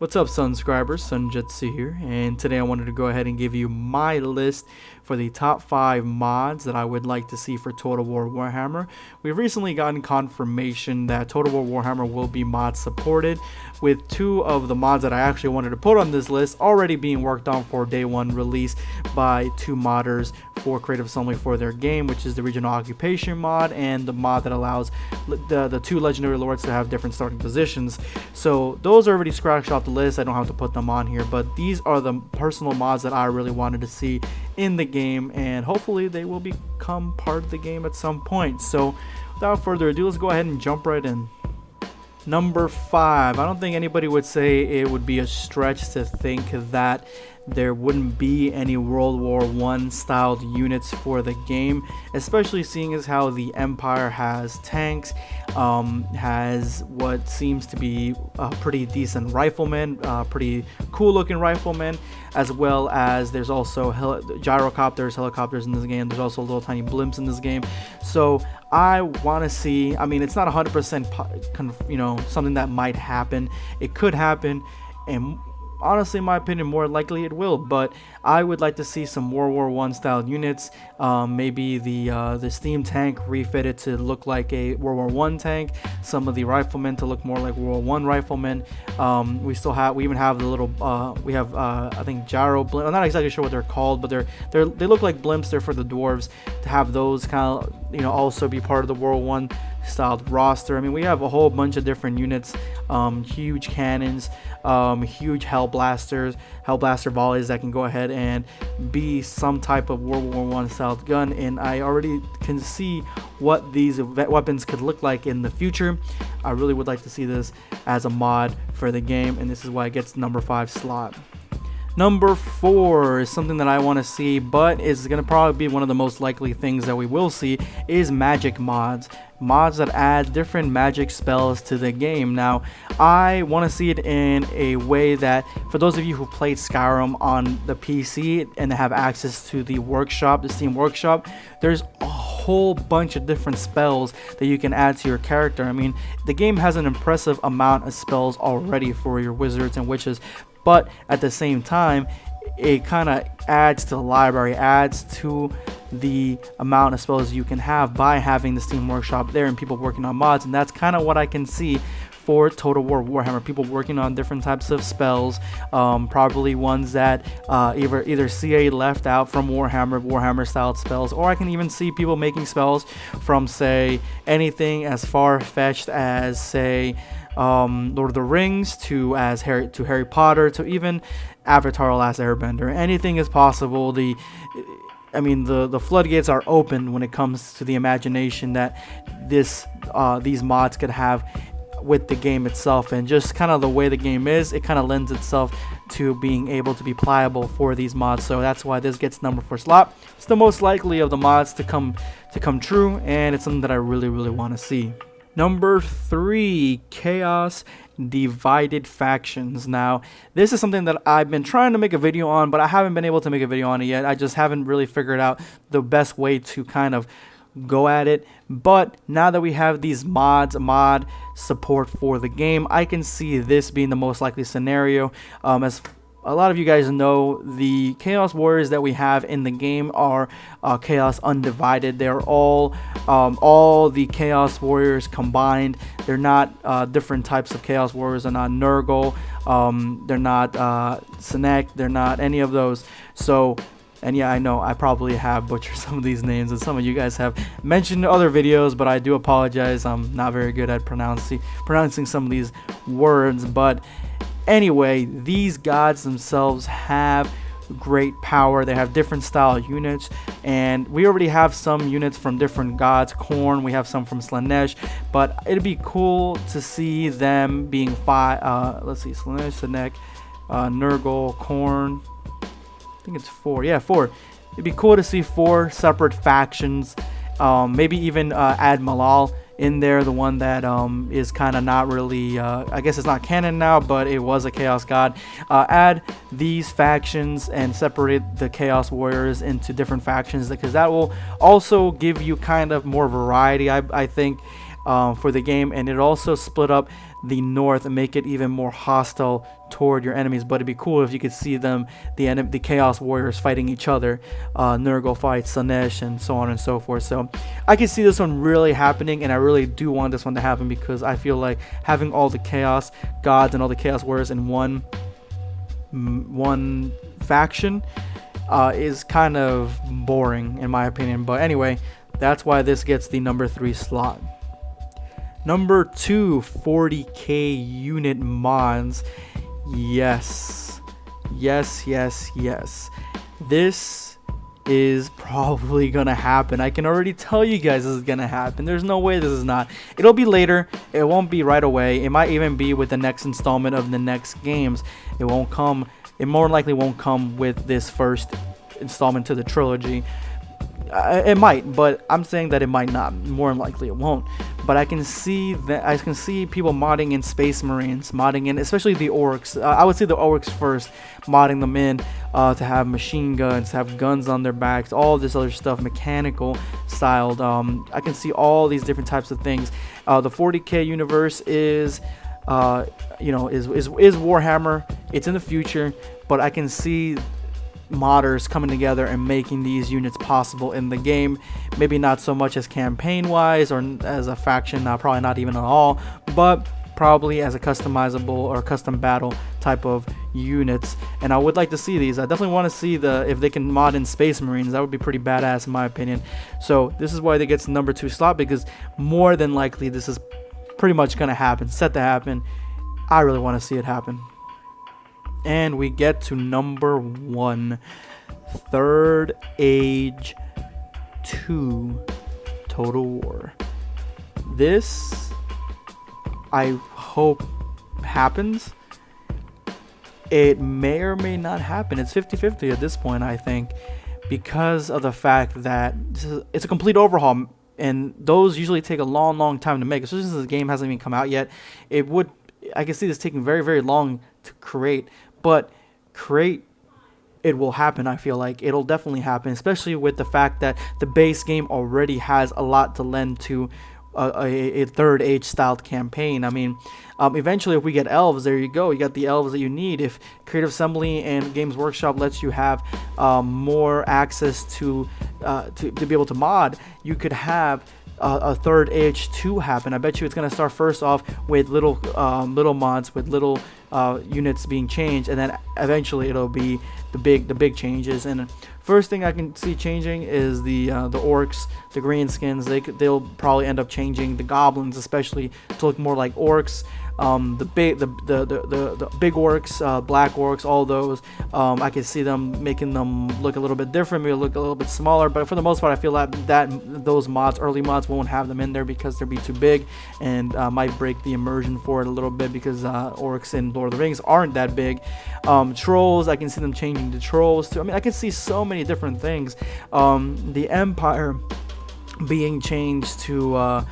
What's up, subscribers? Sunjutsu here, and today I wanted to go ahead and give you my list for the top 5 mods that I would like to see for Total War Warhammer. We've recently gotten confirmation that Total War Warhammer will be mod supported, with 2 of the mods that I actually wanted to put on this list already being worked on for day 1 release by 2 modders for Creative Assembly for their game, which is the Regional Occupation mod and the mod that allows the 2 Legendary Lords to have different starting positions. So those are already scratched off the list. I don't have to put them on here, but these are the personal mods that I really wanted to see in the game, and hopefully they will become part of the game at some point. So without further ado, let's go ahead and jump right in. Number 5, I don't think anybody would say it would be a stretch to think that there wouldn't be any World War I styled units for the game, especially seeing as how the Empire has tanks, has what seems to be pretty decent riflemen, pretty cool looking riflemen, as well as there's also gyrocopters, helicopters in this game. There's also little tiny blimps in this game. So I want to see, I mean, it's not 100% something that might happen. It could happen, and honestly, in my opinion, more likely it will, but I would like to see some World War I style units. Maybe the steam tank refitted to look like a World War I tank. Some of the riflemen to look more like World War I riflemen. We even have the little I think gyro blimp. I'm not exactly sure what they're called, but they look like blimps. They're for the dwarves to have those kind of also be part of the World War I styled roster. I mean, we have a whole bunch of different units, huge cannons, huge hellblaster volleys that can go ahead and be some type of World War I styled gun, and I already can see what these weapons could look like in the future. I really would like to see this as a mod for the game, and this is why it gets the number 5 slot. Number 4 is something that I want to see, but it's going to probably be one of the most likely things that we will see, is magic mods. Mods that add different magic spells to the game. Now, I want to see it in a way that, for those of you who played Skyrim on the PC and have access to the workshop, the Steam workshop, there's a whole bunch of different spells that you can add to your character. I mean, the game has an impressive amount of spells already for your wizards and witches, but at the same time, it kind of adds to the library, adds to the amount of spells you can have by having the Steam Workshop there and people working on mods. And that's kind of what I can see for Total War Warhammer, people working on different types of spells, probably ones that either CA left out from Warhammer styled spells, or I can even see people making spells from, say, anything as far-fetched as, say, Lord of the Rings to Harry Potter to even Avatar: Last Airbender. Anything is possible. The floodgates are open when it comes to the imagination that these mods could have with the game itself, and just kind of the way the game is, it kind of lends itself to being able to be pliable for these mods. So that's why this gets number 4 slot. It's the most likely of the mods to come true, and it's something that I really want to see. Number 3, Chaos Divided Factions. Now, this is something that I've been trying to make a video on, but I haven't been able to make a video on it yet. I just haven't really figured out the best way to kind of go at it. But now that we have these mod support for the game, I can see this being the most likely scenario. As a lot of you guys know, the Chaos Warriors that we have in the game are Chaos Undivided. They're all the Chaos Warriors combined. They're not different types of Chaos Warriors. They're not Nurgle. They're not Sinek. They're not any of those. So, and yeah, I know I probably have butchered some of these names, and some of you guys have mentioned in other videos, but I do apologize. I'm not very good at pronouncing some of these words, but anyway, these gods themselves have great power. They have different style units, and we already have some units from different gods. Khorne, we have some from Slanesh, but it'd be cool to see them being 5. Let's see, Slanesh, Sinek, Nurgle, Khorne. I think it's 4. Yeah, 4. It'd be cool to see 4 separate factions. Maybe even add Malal in there, the one that is kind of not really, I guess it's not canon now, but it was a Chaos God. Add these factions and separate the Chaos Warriors into different factions, because that will also give you kind of more variety, I think. for the game, and it also split up the north and make it even more hostile toward your enemies. But it'd be cool if you could see them, the Chaos Warriors, fighting each other. Nurgle fights Sanesh and so on and so forth. So I can see this one really happening, and I really do want this one to happen, because I feel like having all the Chaos Gods and all the Chaos Warriors in one faction is kind of boring in my opinion. But anyway, that's why this gets the number 3 slot. Number 2, 40k unit mods. Yes. This is probably gonna happen. I can already tell you guys this is gonna happen. There's no way this is not. It'll be later. It won't be right away. It might even be with the next installment of the next games. It won't come. It more likely won't come with this first installment to the trilogy. It might, but I'm saying that it might not. More than likely it won't. But I can see that. I can see people modding in Space Marines, modding in, especially the orcs. I would say the orcs first, modding them in to have machine guns, to have guns on their backs, all this other stuff, mechanical styled. I can see all these different types of things. The 40k universe is Warhammer. It's in the future, but I can see modders coming together and making these units possible in the game. Maybe not so much as campaign wise or as a faction, probably not even at all, but probably as a customizable or custom battle type of units. And I would like to see these. I definitely want to see if they can mod in Space Marines. That would be pretty badass in my opinion. So this is why they get the number 2 slot, because more than likely this is pretty much gonna happen, set to happen. I really want to see it happen. And we get to number 1, Third Age 2 Total War. This, I hope, happens. It may or may not happen. It's 50-50 at this point, I think, because of the fact that it's a complete overhaul, and those usually take a long time to make, especially since the game hasn't even come out yet. I can see this taking very long to create. But it will happen. I feel like it'll definitely happen, especially with the fact that the base game already has a lot to lend to a Third Age styled campaign. I mean, eventually if we get elves, there you go, you got the elves that you need. If Creative Assembly and Games Workshop lets you have more access to be able to mod, you could have a Third Age 2 happen. I bet you it's gonna start first off with little mods, with little units being changed, and then eventually it'll be the big changes. And first thing I can see changing is the orcs, the green skins. They'll probably end up changing the goblins, especially to look more like orcs. The big orcs, black orcs, all those. I can see them making them look a little bit different, maybe look a little bit smaller. But for the most part, I feel that those mods, early mods, won't have them in there because they'll be too big and might break the immersion for it a little bit, because orcs in Lord of the Rings aren't that big. Trolls, I can see them changing the trolls too. I mean, I can see so many different things. The Empire being changed to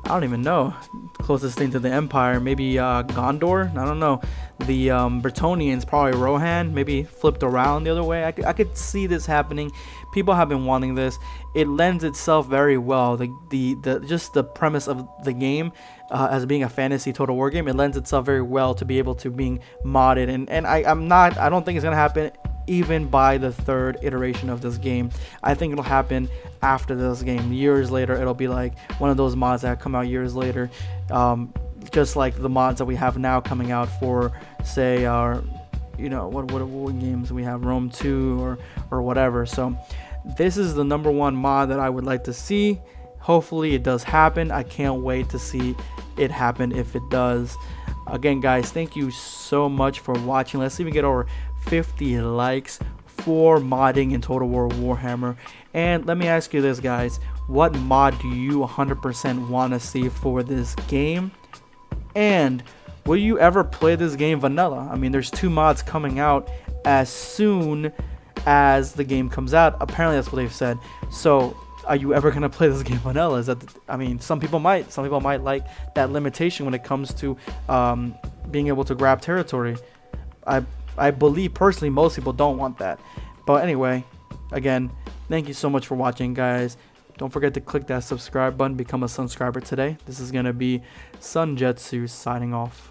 I don't even know, closest thing to the Empire, maybe Gondor, I don't know. The Bretonnians, probably Rohan, maybe flipped around the other way. I could see this happening. People have been wanting this. It lends itself very well. Just the premise of the game, as being a fantasy Total War game, it lends itself very well to be able to being modded. And I don't think it's gonna happen even by the 3rd iteration of this game. I think it'll happen after this game. Years later, it'll be like one of those mods that come out years later, just like the mods that we have now coming out for, say, our, what games we have, Rome 2 or whatever. So this is the number 1 mod that I would like to see. Hopefully it does happen. I can't wait to see it happen if it does. Again, guys, thank you so much for watching. Let's see if we get over 50 likes for modding in Total War Warhammer. And let me ask you this, guys, what mod do you 100% want to see for this game? And will you ever play this game vanilla? I mean, there's 2 mods coming out as soon as the game comes out. Apparently that's what they've said. So are you ever gonna play this game vanilla? Some people might like that limitation when it comes to being able to grab territory. I believe personally most people don't want that. But anyway, again, thank you so much for watching, guys. Don't forget to click that subscribe button, become a subscriber today. This is going to be Sunjetsu signing off.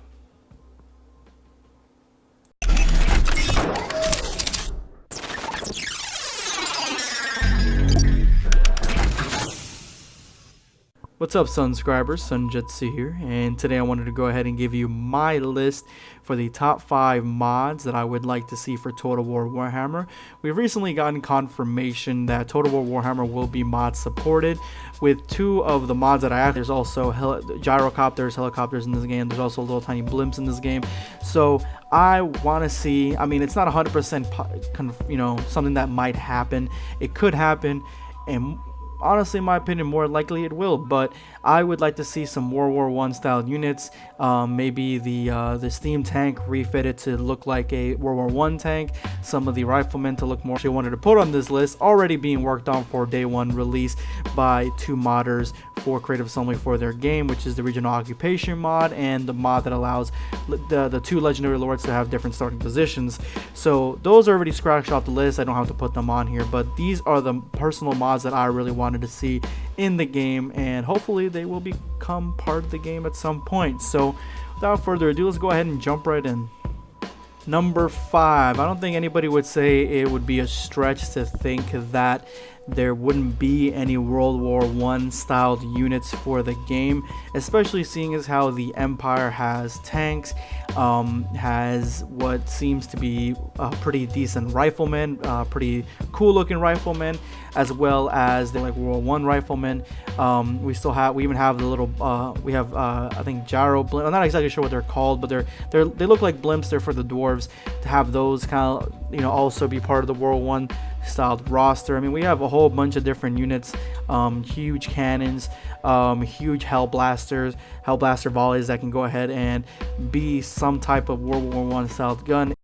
What's up, subscribers? Sunjetsu here, and today I wanted to go ahead and give you my list for the top 5 mods that I would like to see for Total War Warhammer. We've recently gotten confirmation that Total War Warhammer will be mod supported with 2 of the mods that I have. There's also gyrocopters, helicopters in this game. There's also little tiny blimps in this game. So I want to see, I mean, it's not 100% something that might happen. It could happen, and honestly, in my opinion, more likely it will, but I would like to see some World War I style units. Maybe the steam tank refitted to look like a World War I tank. Some of the riflemen to look more. Actually wanted to put on this list, already being worked on for day 1 release by 2 modders for Creative Assembly for their game, which is the Regional Occupation mod and the mod that allows the 2 Legendary Lords to have different starting positions. So those are already scratched off the list. I don't have to put them on here, but these are the personal mods that I really wanted to see in the game, and hopefully they will become part of the game at some point. So without further ado, let's go ahead and jump right in. Number 5, I don't think anybody would say it would be a stretch to think that there wouldn't be any World War I styled units for the game, especially seeing as how the Empire has tanks, has what seems to be pretty decent riflemen, pretty cool looking riflemen, as well as they're like World War I riflemen. We even have the little I think gyro blimp. I'm not exactly sure what they're called, but they look like blimps. They're for the dwarves to have those kind of also be part of the World War I styled roster. I mean, we have a whole bunch of different units, huge cannons, huge hellblaster volleys that can go ahead and be some type of World War I styled gun.